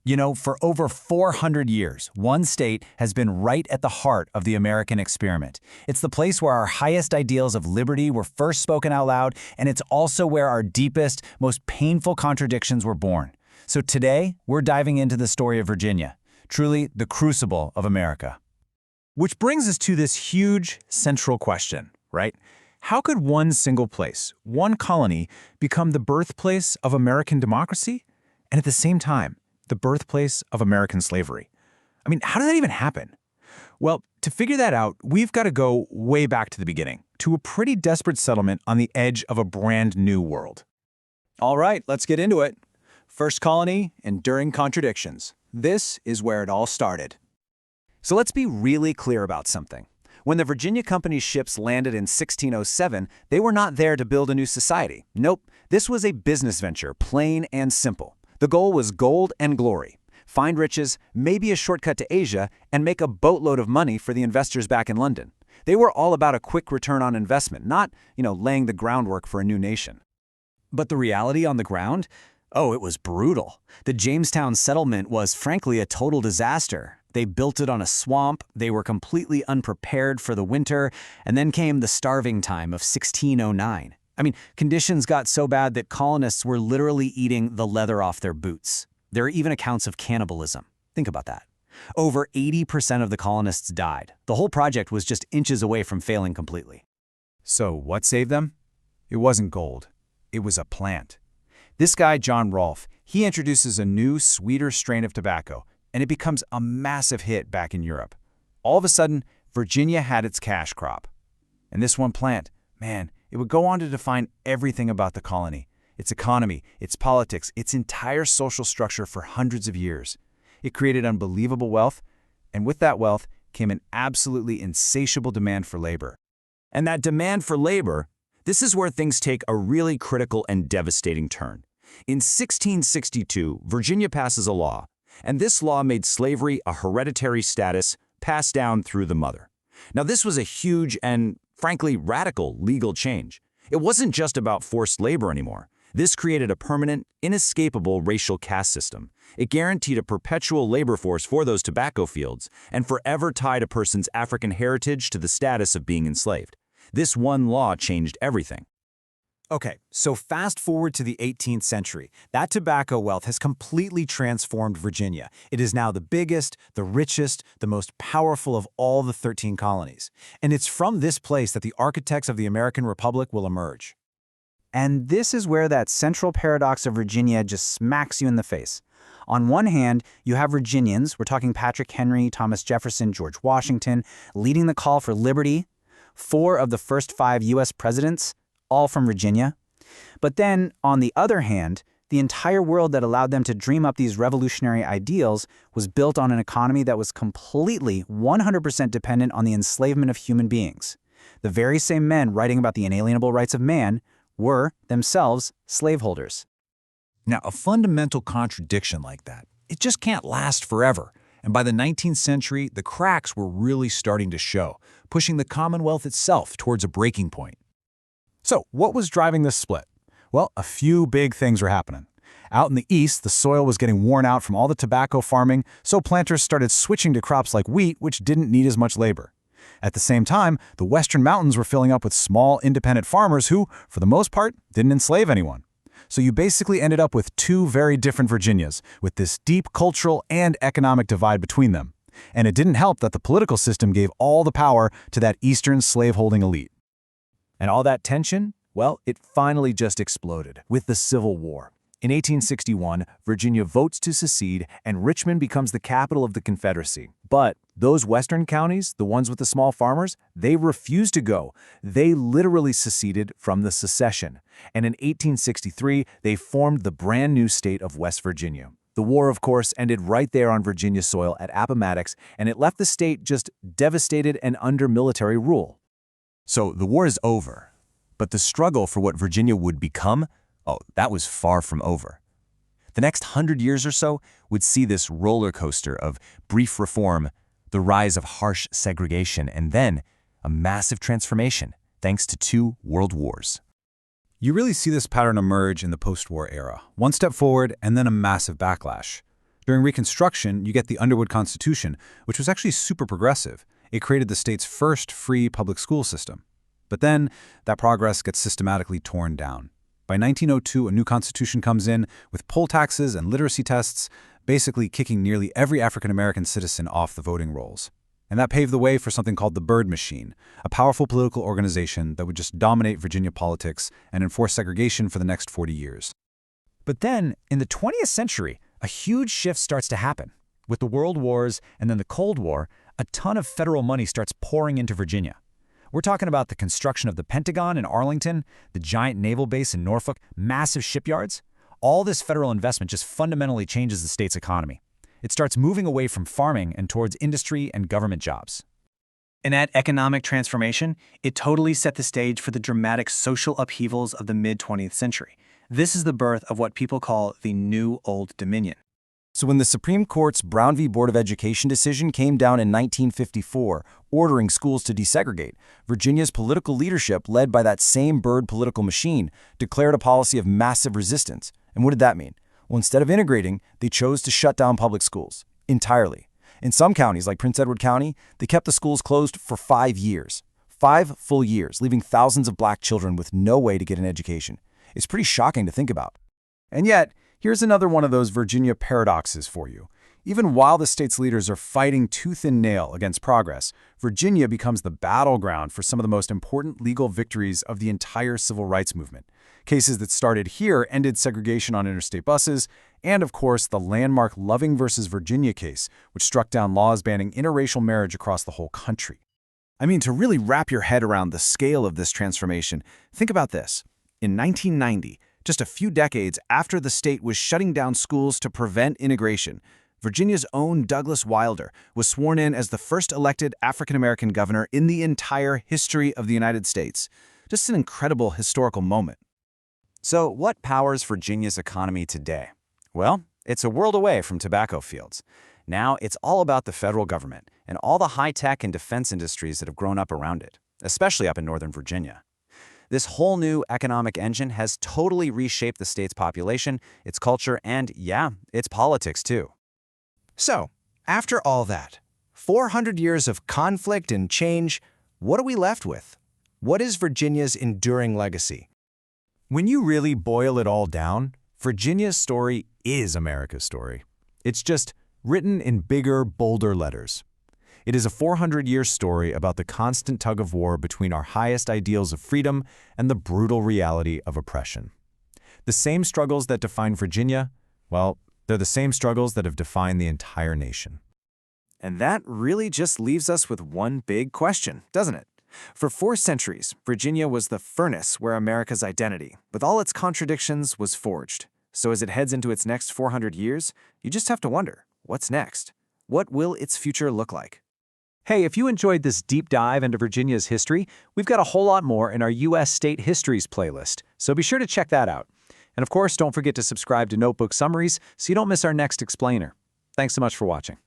You know, for over 400 years, one state has been right at the heart of the American experiment. It's the place where our highest ideals of liberty were first spoken out loud, and it's also where our deepest, most painful contradictions were born. So today, we're diving into the story of Virginia, truly the crucible of America. Which brings us to this huge central question, right? How could one single place, one colony, become the birthplace of American democracy, and at the same time, the birthplace of American slavery? I mean, how did that even happen? Well, to figure that out, we've got to go way back to the beginning, to a pretty desperate settlement on the edge of a brand new world. All right, let's get into it. First colony, enduring contradictions. This is where it all started. So let's be really clear about something. When the Virginia Company's ships landed in 1607, they were not there to build a new society. Nope, this was a business venture, plain and simple. The goal was gold and glory. Find riches, maybe a shortcut to Asia, and make a boatload of money for the investors back in London. They were all about a quick return on investment, not, laying the groundwork for a new nation. But the reality on the ground? Oh, it was brutal. The Jamestown settlement was, frankly, a total disaster. They built it on a swamp, they were completely unprepared for the winter, and then came the starving time of 1609. I mean, conditions got so bad that colonists were literally eating the leather off their boots. There are even accounts of cannibalism. Think about that. Over 80% of the colonists died. The whole project was just inches away from failing completely. So what saved them? It wasn't gold. It was a plant. This guy, John Rolfe, he introduces a new, sweeter strain of tobacco, and it becomes a massive hit back in Europe. All of a sudden, Virginia had its cash crop. And this one plant, man, it would go on to define everything about the colony, its economy, its politics, its entire social structure for hundreds of years. It created unbelievable wealth, and with that wealth came an absolutely insatiable demand for labor. And that demand for labor, this is where things take a really critical and devastating turn. In 1662, Virginia passes a law, and this law made slavery a hereditary status passed down through the mother. Now, this was a huge and, frankly, radical legal change. It wasn't just about forced labor anymore. This created a permanent, inescapable racial caste system. It guaranteed a perpetual labor force for those tobacco fields and forever tied a person's African heritage to the status of being enslaved. This one law changed everything. Okay, so fast forward to the 18th century. That tobacco wealth has completely transformed Virginia. It is now the biggest, the richest, the most powerful of all the 13 colonies. And it's from this place that the architects of the American Republic will emerge. And this is where that central paradox of Virginia just smacks you in the face. On one hand, you have Virginians, we're talking Patrick Henry, Thomas Jefferson, George Washington, leading the call for liberty. 4 of the first 5 U.S. presidents, all from Virginia. But then, on the other hand, the entire world that allowed them to dream up these revolutionary ideals was built on an economy that was completely 100% dependent on the enslavement of human beings. The very same men writing about the inalienable rights of man were, themselves, slaveholders. Now, a fundamental contradiction like that, it just can't last forever. And by the 19th century, the cracks were really starting to show, pushing the Commonwealth itself towards a breaking point. So, what was driving this split? Well, a few big things were happening. Out in the east, the soil was getting worn out from all the tobacco farming, so planters started switching to crops like wheat, which didn't need as much labor. At the same time, the western mountains were filling up with small, independent farmers who, for the most part, didn't enslave anyone. So you basically ended up with 2 very different Virginias, with this deep cultural and economic divide between them. And it didn't help that the political system gave all the power to that eastern slaveholding elite. And all that tension, well, it finally just exploded with the Civil War. In 1861, Virginia votes to secede, and Richmond becomes the capital of the Confederacy. But those western counties, the ones with the small farmers, they refused to go. They literally seceded from the secession. And in 1863, they formed the brand new state of West Virginia. The war, of course, ended right there on Virginia soil at Appomattox, and it left the state just devastated and under military rule. So the war is over, but the struggle for what Virginia would become, oh, that was far from over. The next 100 years or so would see this roller coaster of brief reform, the rise of harsh segregation, and then a massive transformation thanks to 2 world wars. You really see this pattern emerge in the post-war era. One step forward and then a massive backlash. During Reconstruction, you get the Underwood Constitution, which was actually super progressive. It created the state's first free public school system. But then, that progress gets systematically torn down. By 1902, a new constitution comes in with poll taxes and literacy tests, basically kicking nearly every African-American citizen off the voting rolls. And that paved the way for something called the Byrd Machine, a powerful political organization that would just dominate Virginia politics and enforce segregation for the next 40 years. But then, in the 20th century, a huge shift starts to happen. With the World Wars and then the Cold War, a ton of federal money starts pouring into Virginia. We're talking about the construction of the Pentagon in Arlington, the giant naval base in Norfolk, massive shipyards. All this federal investment just fundamentally changes the state's economy. It starts moving away from farming and towards industry and government jobs. And that economic transformation, it totally set the stage for the dramatic social upheavals of the mid-20th century. This is the birth of what people call the New Old Dominion. So when the Supreme Court's Brown v. Board of Education decision came down in 1954, ordering schools to desegregate, Virginia's political leadership, led by that same Byrd political machine, declared a policy of massive resistance. And what did that mean? Well, instead of integrating, they chose to shut down public schools entirely. In some counties, like Prince Edward County, they kept the schools closed for 5 years. 5 full years, leaving thousands of black children with no way to get an education. It's pretty shocking to think about. And yet, here's another one of those Virginia paradoxes for you. Even while the state's leaders are fighting tooth and nail against progress, Virginia becomes the battleground for some of the most important legal victories of the entire civil rights movement. Cases that started here ended segregation on interstate buses, and of course, the landmark Loving versus Virginia case, which struck down laws banning interracial marriage across the whole country. I mean, to really wrap your head around the scale of this transformation, think about this. In 1990, just a few decades after the state was shutting down schools to prevent integration, Virginia's own Douglas Wilder was sworn in as the first elected African-American governor in the entire history of the United States. Just an incredible historical moment. So what powers Virginia's economy today? Well, it's a world away from tobacco fields. Now it's all about the federal government and all the high-tech and defense industries that have grown up around it, especially up in Northern Virginia. This whole new economic engine has totally reshaped the state's population, its culture, and yeah, its politics too. So, after all that, 400 years of conflict and change, what are we left with? What is Virginia's enduring legacy? When you really boil it all down, Virginia's story is America's story. It's just written in bigger, bolder letters. It is a 400-year story about the constant tug-of-war between our highest ideals of freedom and the brutal reality of oppression. The same struggles that define Virginia, well, they're the same struggles that have defined the entire nation. And that really just leaves us with one big question, doesn't it? For 4 centuries, Virginia was the furnace where America's identity, with all its contradictions, was forged. So as it heads into its next 400 years, you just have to wonder, what's next? What will its future look like? Hey, if you enjoyed this deep dive into Virginia's history, we've got a whole lot more in our U.S. State Histories playlist, so be sure to check that out. And of course, don't forget to subscribe to Notebook Summaries so you don't miss our next explainer. Thanks so much for watching.